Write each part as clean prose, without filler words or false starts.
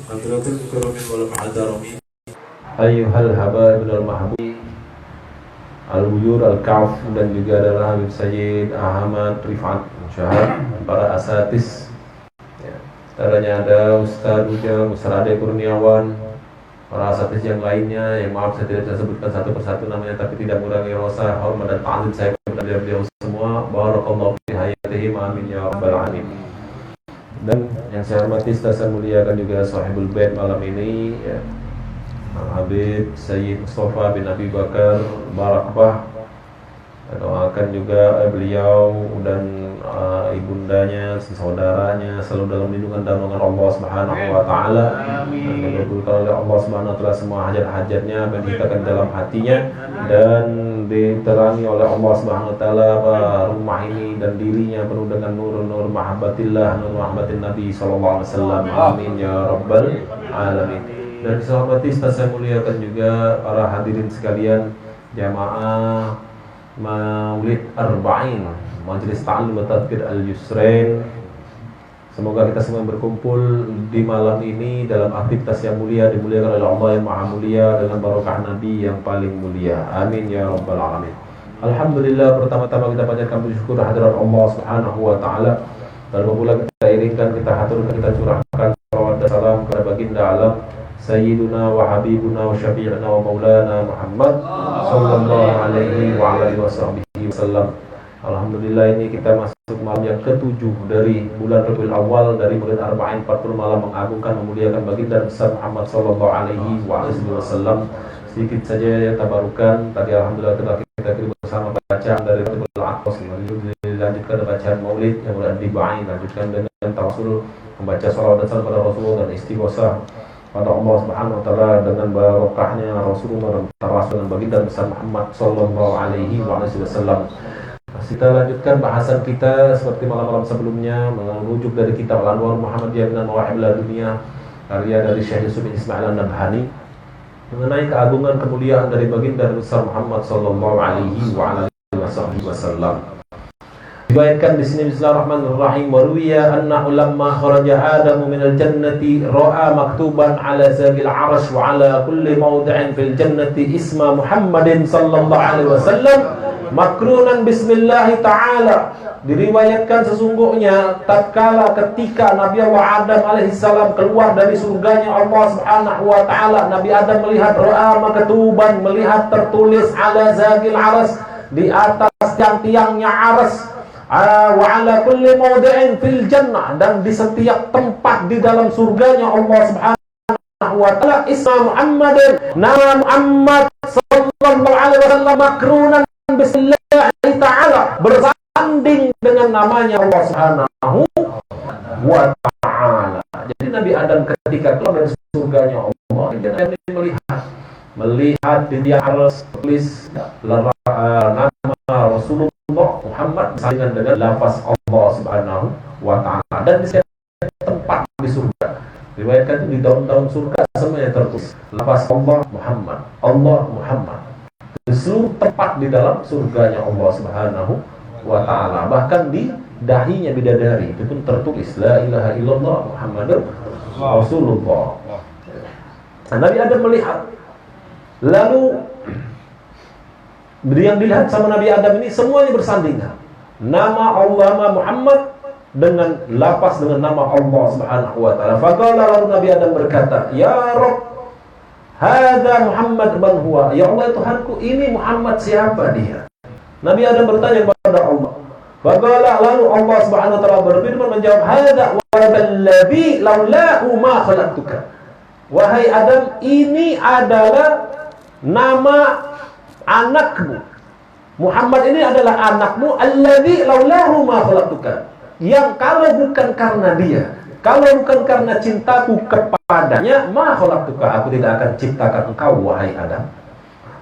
hadratul mukarramin wal mu'adzaramin ayyuhal habaib al mahbub al-wuyur al-kaf dan juga adalah Habib Sayyid Ahmad Rifat Syahad, para asatis ya. Setelahnya ada Ustaz Ujang, Ustaz Ade Kurniawan, para asatis yang lainnya yang maaf saya tidak bisa sebutkan satu persatu namanya, tapi tidak mengurangi rasa hormat dan ta'zim saya kepada beliau semua. Barakallahu fi hayatihim, amin ya rabbal alamin. Dan yang saya hormati, saya muliakan juga sahibul bait malam ini ya, Habib Sayyid Mustafa bin Abi Bakar Barakbah. Doakan juga beliau dan ibundanya, saudaranya selalu dalam lindungan dan naungan Allah Subhanahu wa taala, dan dikabulkan oleh Allah Subhanahu wa taala semua hajat-hajatnya, menghidupkan dalam hatinya, dan diterangi oleh Allah Subhanahu wa taala rumah ini dan dirinya penuh dengan nur mahabbatillah, nur mahabbatin Nabi sallallahu alaihi wasallam. Amin ya rabbal alamin. Dan sahabat saya muliakan juga para hadirin sekalian, jamaah Maulid Arba'in Majelis Ta'allum wa Tadhkir Al-Yusrain. Semoga kita semua berkumpul di malam ini dalam aktivitas yang mulia, dimuliakan oleh Allah yang Maha Mulia dengan barokah Nabi yang paling mulia. Amin ya rabbal alamin. Alhamdulillah, pertama-tama kita panjatkan puji syukur hadirat Allah Subhanahu wa taala. Dan pula kita iringkan, kita haturkan, kita curahkan salawat dan salam kepada baginda alam Sayyiduna wa Habibuna wa Syafi'una wa Maulana Muhammad sallallahu alaihi wa alihi wasallam. Alhamdulillah, ini kita masuk malam yang ke-7 dari bulan Rabiul Awal, dari Maulid Arba'in 40 malam mengagungkan memuliakan baginda besar Muhammad sallallahu alaihi wa alihi wasallam. Sedikit saja yang tabarukan tadi, alhamdulillah kita bersama bacaan dari Rabiul Aqwas, dilanjutkan bacaan Maulid yang mulai Arba'in, lanjutkan dengan tawassul, membaca salawat dan salam pada Rasulullah dan istighosah pada Allah Subhanahu wa taala dengan barokahnya Rasulullah dan tawasul dengan baginda besar Muhammad sallallahu alaihi wasallam. Kita lanjutkan bahasan kita seperti malam-malam sebelumnya, merujuk dari kitab Al-Anwar Muhammadiyah min Mawahib Dunia, karya dari Syekh Yusuf bin Ismail An-Nabhani, mengenai keagungan kemuliaan dari baginda besar Muhammad sallallahu alaihi wasallam. Diriwayatkan di sini, bismillahirrahmanirrahim, wa ruwiya annahu lamma kharaja Adamu minal jannati ra'a maktuban ala zabil arash wa ala kulli mawdi'in fil jannati isma Muhammadin sallallahu alaihi wasallam makrunan bismillah ta'ala. Diriwayatkan sesungguhnya tatkala ketika Nabi Allah Adam alaihissalam keluar dari surganya Allah Subhanahu wa taala, Nabi Adam melihat ra'a maktuban, melihat tertulis ala zabil arash, di atas tiang-tiangnya aras, wa ala kulli mawdi'in fil jannah, dan di setiap tempat di dalam surganya Allah Subhanahu wa taala isma Muhammadin, nama Muhammad sallallahu alaihi wasallam makrunan bismillah ta'ala, bersanding dengan namanya Allah Subhanahu wa taala. Jadi Nabi Adam ketika keluar dari surganya Allah, dia melihat di tiang aras tulis nama Rasulullah Muhammad bersandingan dengan lafaz Allah Subhanahu wa taala, dan di setiap tempat di surga. Riwayatkan di daun-daun surga semuanya tertulis lafaz Allah Muhammad, Allah Muhammad. Di seluruh tempat di dalam surganya Allah Subhanahu wa taala. Bahkan di dahinya bidadari itu pun tertulis la ilaha illallah Muhammadur Rasulullah. Nah, Nabi Adam melihat, lalu yang dilihat sama Nabi Adam ini semuanya bersandingan. Nama Allah, nama Muhammad dengan lafaz dengan nama Allah Subhanahu wa taala. Faqala, lalu Nabi Adam berkata, ya Rabb, hadza Muhammad man huwa. Ya Allah Tuhanku, ini Muhammad siapa dia? Nabi Adam bertanya kepada Allah. Faqala, lalu Allah Subhanahu wa taala berfirman menjawab, hadza wallazi laulahu ma khalaqtuka. Wahai Adam, ini adalah nama anakmu. Muhammad ini adalah anakmu, alladzi laulahu ma khalaqtuka, yang kalau bukan karena dia, kalau bukan karena cintaku kepadanya, ma khalaqtuka, aku tidak akan ciptakan engkau wahai Adam.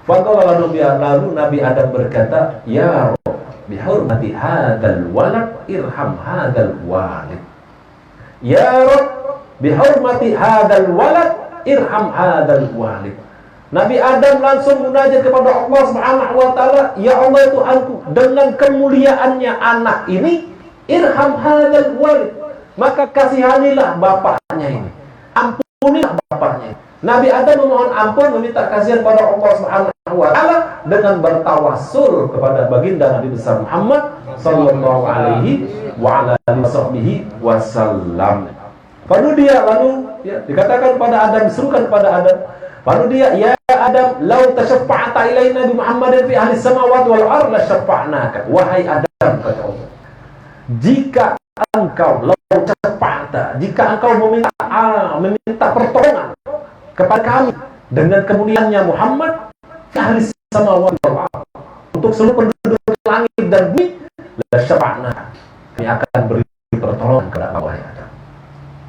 Faqala, lalu Nabi Adam berkata, ya Rabb, bihurmati hadzal walad irham hadzal walid. Ya Rabb, bihurmati hadzal walad irham hadzal walid. Nabi Adam langsung munajat kepada Allah Subhanahu wa taala, ya Allah Tuhanku, dengan kemuliaannya anak ini, irham hadzal walid, maka kasihanilah bapaknya ini. ampuni bapaknya. Nabi Adam memohon ampun, meminta kasihan pada Allah Subhanahu wa taala dengan bertawassul kepada baginda Nabi besar Muhammad sallallahu alaihi wa ala alihi wasallam. Lalu dia dikatakan kepada Adam, diserukan kepada Adam. Lalu dia, ya Adam, lau tasyaffa'ta ilaina bi Muhammadin fi ahli samawati wal ardh la syaffa'naka. Wahai Adam, kata Allah, jika engkau jika engkau meminta pertolongan kepada kami dengan kemuliaannya Muhammad ahli samawati wal ardh, untuk seluruh penduduk langit dan bumi, la syafa'na, kami akan beri pertolongan kepada wahai Adam.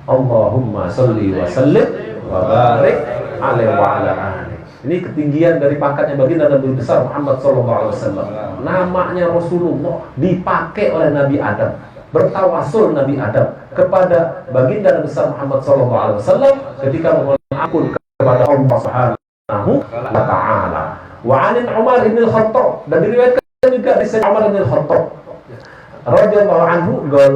Allahumma shalli wa sallim wa barik alaihi wa ala alihi. Ini ketinggian dari pangkatnya baginda Nabi besar Muhammad sallallahu alaihi wasallam. Namanya Rasulullah dipakai oleh Nabi Adam. Bertawasul Nabi Adam kepada baginda Nabi besar Muhammad sallallahu alaihi wasallam ketika memohon ampun kepada Allah Subhanahu wa taala. Wa 'an Umar bin Al-Khattab, dan diriwayatkan juga dari Sayyidina Umar bin Al-Khattab radhiyallahu anhu,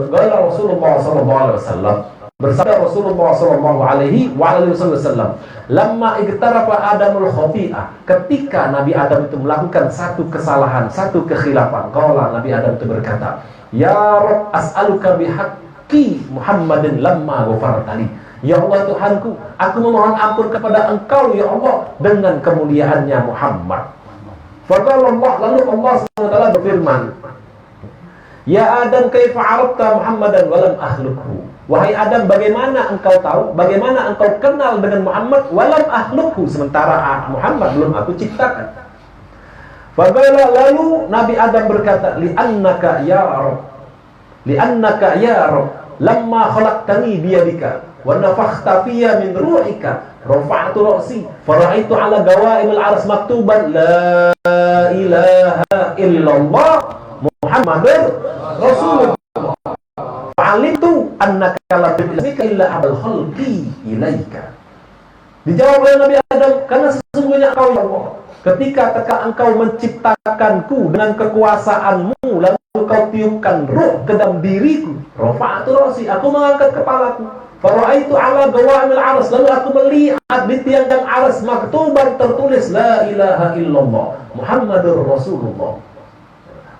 qala Rasulullah sallallahu alaihi wasallam, bersabda Rasulullah sallallahu alaihi wasallam, lamma igtarafa Adamul khati'ah, ketika Nabi Adam itu melakukan satu kesalahan, satu kekhilafan, qala, Nabi Adam itu berkata, ya Rabb, as'aluka bihaqqi Muhammadin lamma ghafartali. Ya Allah Tuhanku, aku memohon ampun kepada Engkau ya Allah dengan kemuliaannya Muhammad. Faqala Allah, lalu Allah SWT berfirman, ya Adam, kaifa 'arafta Muhammadan wa lam akhluqhu. Wahai Adam, bagaimana engkau tahu, bagaimana engkau kenal dengan Muhammad walam akhluqhu, sementara Muhammad belum aku ciptakan. Faqala, lalu Nabi Adam berkata, li'annaka ya Rabb, lamma khalaqtani biyadika wa nafakhta fiyya min ruhika rafa'tu ra'si fara'aitu 'ala gawa'imil 'arsy maktuban la ilaha illallah Muhammadur Rasulullah. Fa'alimtu annaka la tu'lika illa abal khalqi ilaika. Dijawab oleh Nabi Adam, karena sesungguhnya engkau ya Allah, ketika engkau menciptakanku dengan kekuasaanmu, lalu kau tiupkan ruh ke dalam diriku, rafa'tu ra'si, aku mengangkat kepalaku, fara'aitu 'ala gawa'imil 'arsy, lalu aku melihat di tiang-tiang arsy maktuban tertulis la ilaha illallah Muhammadur Rasulullah.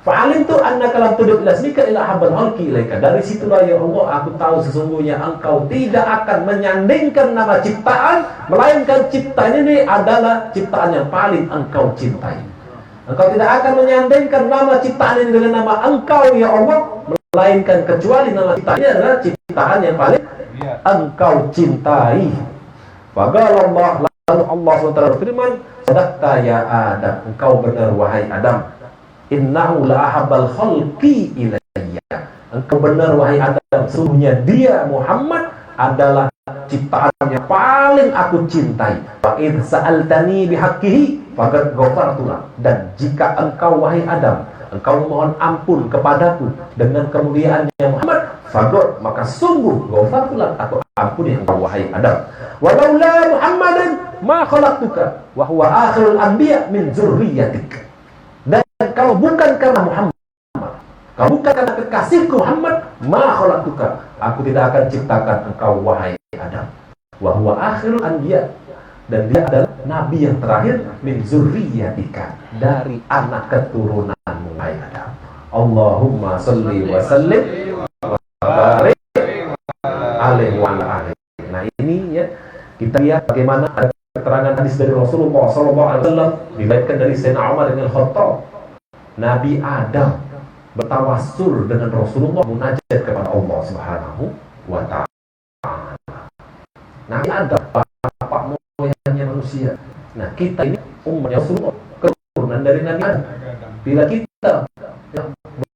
Fa'alimtu annaka lam tudib lasmika ila habbal halqi ilaika. Dari situlah ya Allah, aku tahu sesungguhnya engkau tidak akan menyandingkan nama ciptaan, melainkan ciptaan ini adalah ciptaan yang paling engkau cintai. Engkau tidak akan menyandingkan nama ciptaan ini dengan nama engkau ya Allah, melainkan kecuali nama ciptaan ini adalah ciptaan yang paling engkau cintai. Faqala Allah, lalu Allah SWT berfirman, sadaqta ya Adam, engkau benar wahai Adam, innahu la ahabbal khalqi ilayya, engkau benar wahai Adam, sesungguhnya dia Muhammad adalah ciptaan yang paling aku cintai. Fa id sa'altani bihaqqihi faqad ghafartu lak, dan jika engkau wahai Adam, engkau memohon ampun kepadaku dengan kemuliaannya Muhammad, faqad, maka sungguh ghafartu lak, aku ampuni engkau wahai Adam. Walaula Muhammadan ma khalaqtuka wa huwa akhirul anbiya min dzurriyyatik. Dan kalau bukan karena Muhammad, kalau bukan karena kekasihku Muhammad, ma khalaqtuka, aku tidak akan ciptakan engkau wahai Adam. Wa huwa akhirul anbiya, dan dia adalah nabi yang terakhir, min zurriyatika, dari anak keturunanmu wahai Adam. Allahumma shalli wa sallim wa barik alaihi wa alihi. Nah ini ya, kita lihat bagaimana ada keterangan hadis dari Rasulullah SAW, diriwayatkan dari Sayyidina Umar bin Al-Khattab. Nabi Adam bertawassul dengan Rasulullah, munajat kepada Allah Subhanahu wa ta'ala. Nabi Adam, bapak moyangnya manusia. Nah, kita ini umatnya Rasulullah, keturunan dari Nabi Adam. Bila kita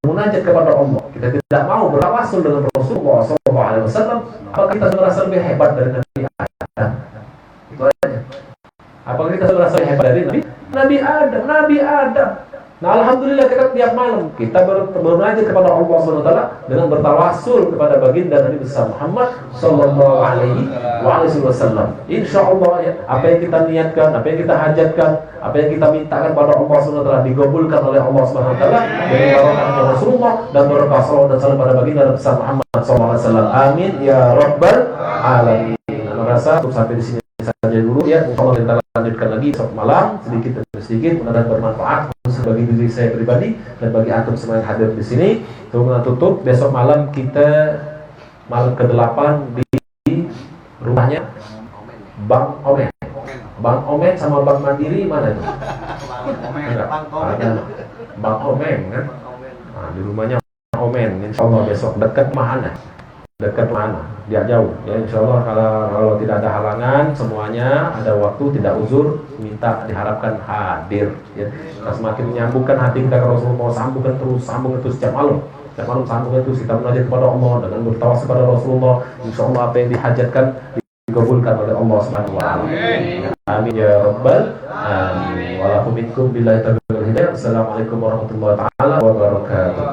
bermunajat kepada Allah, kita tidak mau bertawassul dengan Rasulullah SAW, apakah kita merasa lebih hebat dari Nabi Adam? Itu aja. Apakah kita merasa lebih hebat dari Nabi Adam? Nah, alhamdulillah kita tiap malam kita bermunajat kepada Allah SWT dengan bertawassul kepada baginda Nabi besar Muhammad sallallahu alaihi wasallam. Insyaallah ya, apa yang kita niatkan, apa yang kita hajatkan, apa yang kita mintakan pada Allah SWT digabulkan oleh Allah SWT dengan barokah Rasulullah dan barokah salawat dan salam pada baginda Nabi besar Muhammad sallallahu alaihi wasallam. Amin ya rabbal alamin. rasa untuk sampai di sini saja dulu ya. Insyaallah kita lanjutkan lagi besok malam sedikit demi sedikit, mudah-mudahan bermanfaat bagi diri saya pribadi dan bagi antum semua yang hadir di sini. Sebelum tutup, besok malam kita malam ke-8 di rumahnya Bang Omen. Bang Omen sama Bang Mandiri mana itu? Bang Omen kan? Nah, di rumahnya Omen. Insyaallah besok dekat mana? Dekat mana? Dia jauh. Ya insyaallah kalau tidak ada halangan semuanya ada waktu tidak uzur minta diharapkan hadir. Ya. Kita semakin menyambungkan hati kita ke Rasulullah, sambungkan terus setiap malam. Setiap malam sambungkan terus kita munajat kepada Allah dengan bertawasul kepada Rasulullah. Insyaallah apa yang dihajatkan dikabulkan oleh Allah Subhanahu wa taala. Amin ya rabbal alamin. Wa lakum minkum billahi taufiq wal hidayah. Assalamualaikum warahmatullahi taala wabarakatuh.